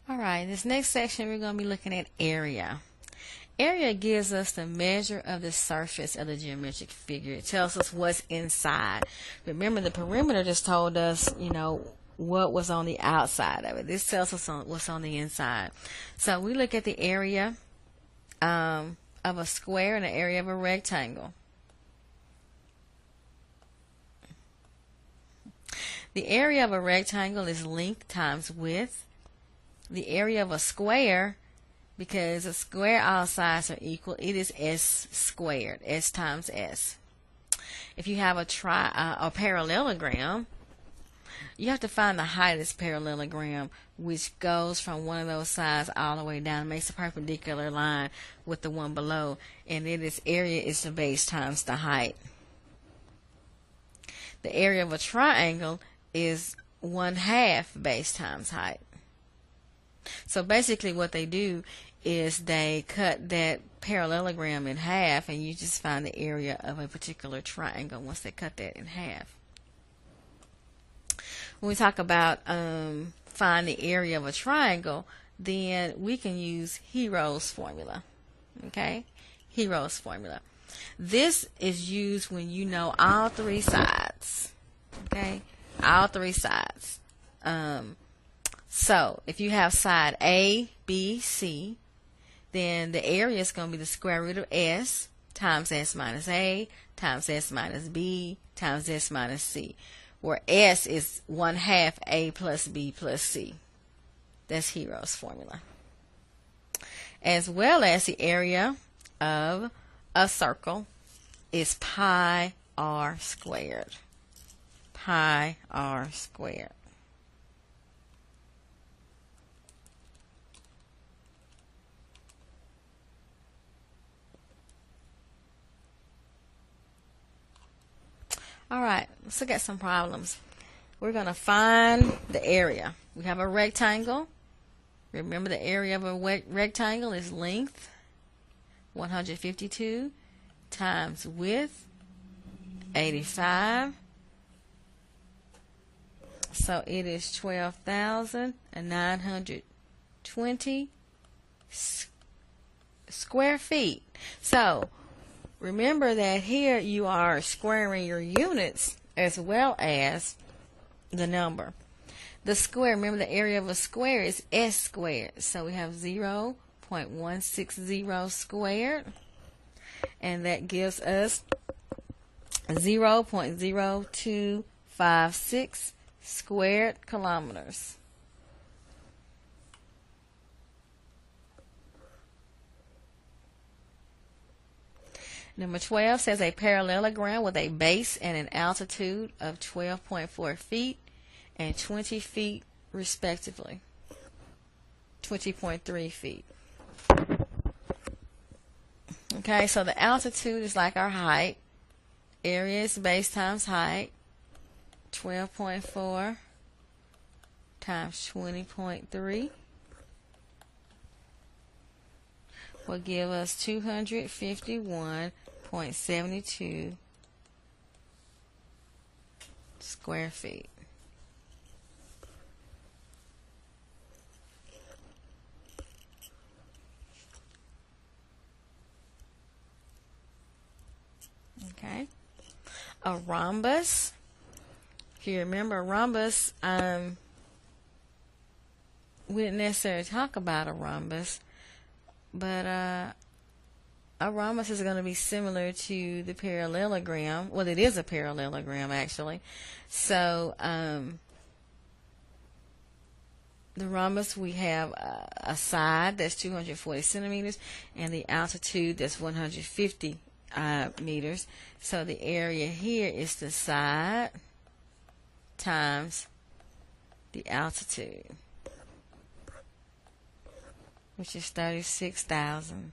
All right, this next section we're going to be looking at area. Area gives us the measure of the surface of the geometric figure. It tells us what's inside. Remember, the perimeter just told us, what was on the outside of it. This tells us what's on the inside. So we look at the area of a square and the area of a rectangle. The area of a rectangle is length times width. The area of a square, because a square all sides are equal, it is s squared, s times s. If you have a parallelogram, you have to find the height of this parallelogram, which goes from one of those sides all the way down. It makes a perpendicular line with the one below, and then its area is the base times the height. The area of a triangle is 1/2 base times height. So basically what they do is they cut that parallelogram in half, and you just find the area of a particular triangle once they cut that in half. When we talk about find the area of a triangle, then we can use Hero's formula. Okay? Hero's formula. This is used when you know all three sides. Okay? All three sides. So if you have side A, B, C, then the area is going to be the square root of s times s minus a times s minus b times s minus c, where s is 1/2 a plus b plus c. That's Hero's formula. As well as the area of a circle is pi r squared. Pi r squared. All right, let's look at some problems. We're going to find the area. We have a rectangle. Remember, the area of a rectangle is length, 152, times width, 85. So it is 12,920 square feet. So remember that here you are squaring your units as well as the number. The square, remember the area of a square is s squared. So we have 0.160 squared. And that gives us 0.0256 squared kilometers. Number 12 says a parallelogram with a base and an altitude of 12.4 feet and 20 feet respectively. 20.3 feet. Okay, so the altitude is like our height. Area is base times height. 12.4 times 20.3 will give us 251.72 square feet. Okay. A rhombus. If you remember, a rhombus, we didn't necessarily talk about a rhombus, but a rhombus is going to be similar to the parallelogram. Well, it is a parallelogram, actually. So the rhombus, we have a side that's 240 centimeters and the altitude that's 150 meters. So the area here is the side times the altitude, which is 36,000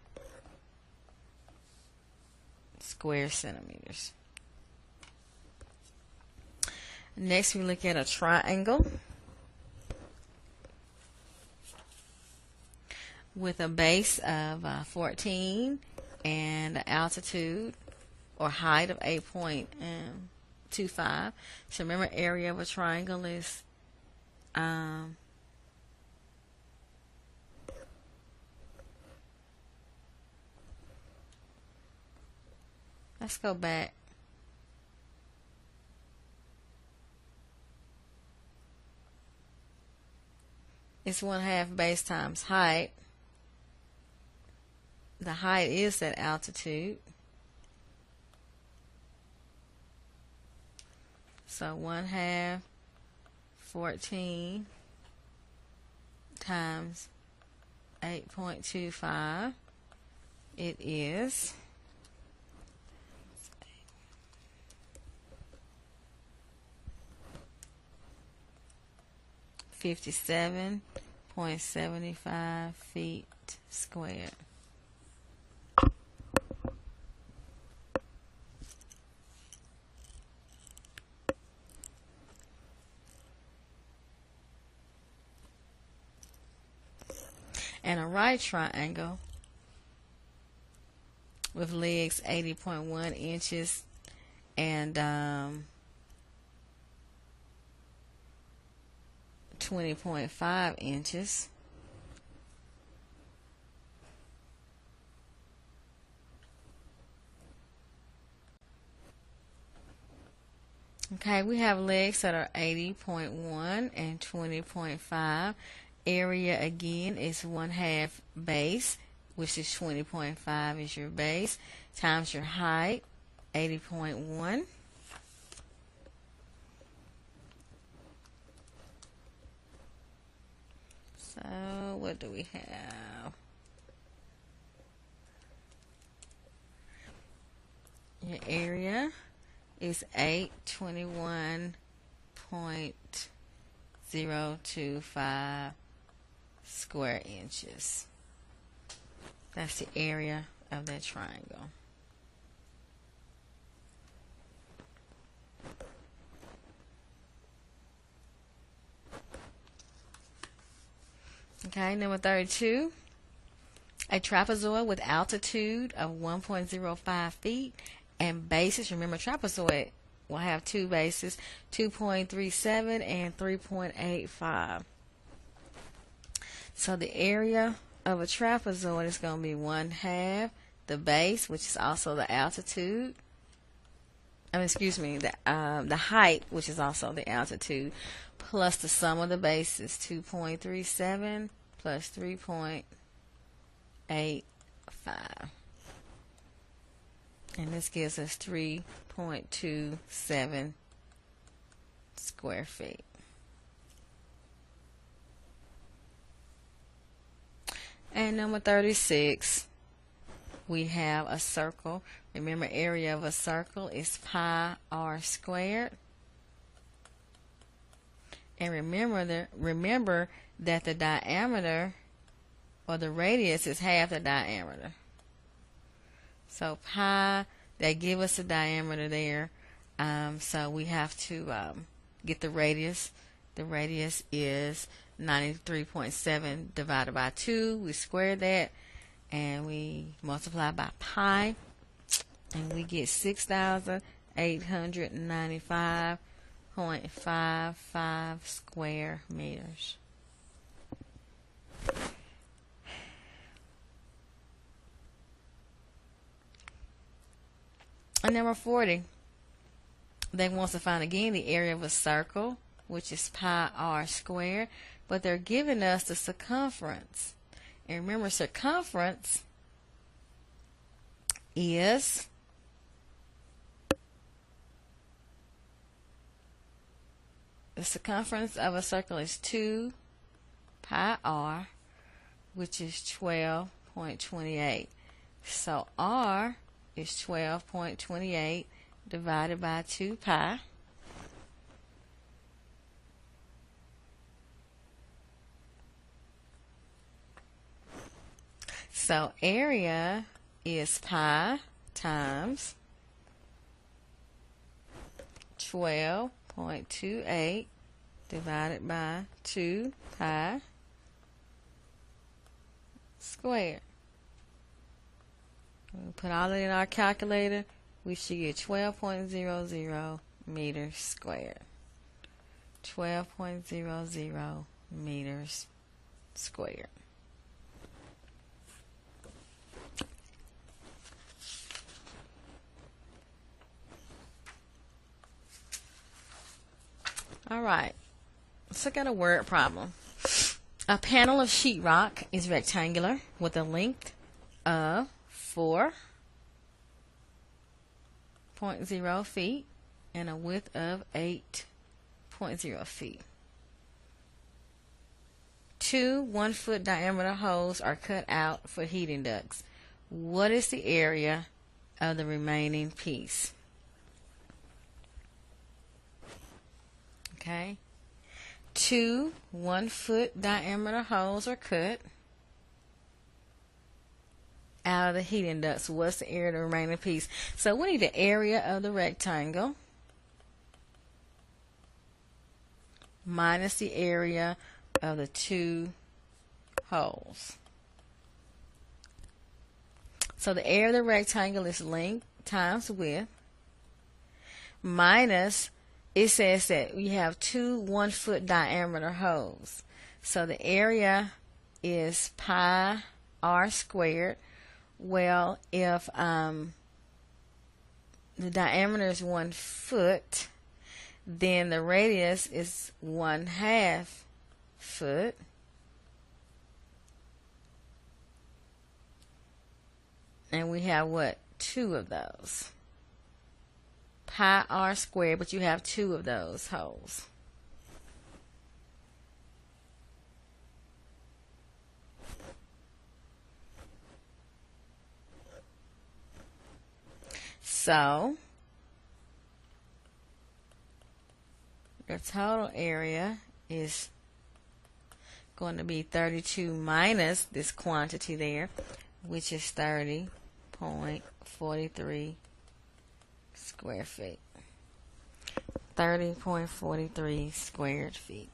square centimeters. Next, we look at a triangle with a base of 14 and an altitude or height of 8.25. So remember, area of a triangle is Let's go back. It's 1/2 base times height. The height is that altitude. So 1/2 14 times 8.25. It is 57.75 feet squared. And a right triangle with legs 80.1 inches and 20.5 inches. Okay, we have legs that are 80.1 and 20.5. Area again is 1/2 base, which is 20.5 is your base, times your height, 80.1. So what do we have? Your area is 821.025 square inches. That's the area of that triangle. Okay, number 32. A trapezoid with altitude of 1.05 feet and bases. Remember, trapezoid will have two bases, 2.37 and 3.85. So the area of a trapezoid is going to be 1/2 the base, which is also the altitude. The height, which is also the altitude, plus the sum of the bases, 2.37 plus 3.85. And this gives us 3.27 square feet. And number 36, we have a circle. Remember, area of a circle is pi r squared. And remember that the diameter or the radius is half the diameter. So pi, they give us the diameter there. So we have to get the radius. The radius is 93.7 divided by 2. We square that and we multiply by pi, and we get 6,895.55 square meters. And number 40, they want to find again the area of a circle, which is pi r squared, but they're giving us the circumference. And remember, circumference is the circumference of a circle is 2 pi r, which is 12.28. So r is 12.28 divided by 2 pi. So area is pi times 12.28 divided by 2 pi squared. We put all that in our calculator. We should get 12.00 meters squared. 12.00 meters squared. All right, let's look at a word problem. A panel of sheetrock is rectangular with a length of 4.0 feet and a width of 8.0 feet. 2 1-foot diameter holes are cut out for heating ducts. What is the area of the remaining piece? Okay. 2 1-foot diameter holes are cut out of the heating ducts. What's the area of the remaining piece? So we need the area of the rectangle minus the area of the 2 holes. So the area of the rectangle is length times width minus, it says that we have 2 1-foot diameter holes. So the area is pi r squared. Well, if the diameter is 1 foot, then the radius is 1/2 foot. And we have what? 2 of those. Pi r squared, but you have 2 of those holes. So the total area is going to be 32 minus this quantity there, which is 30.43 square feet. 30.43 square feet.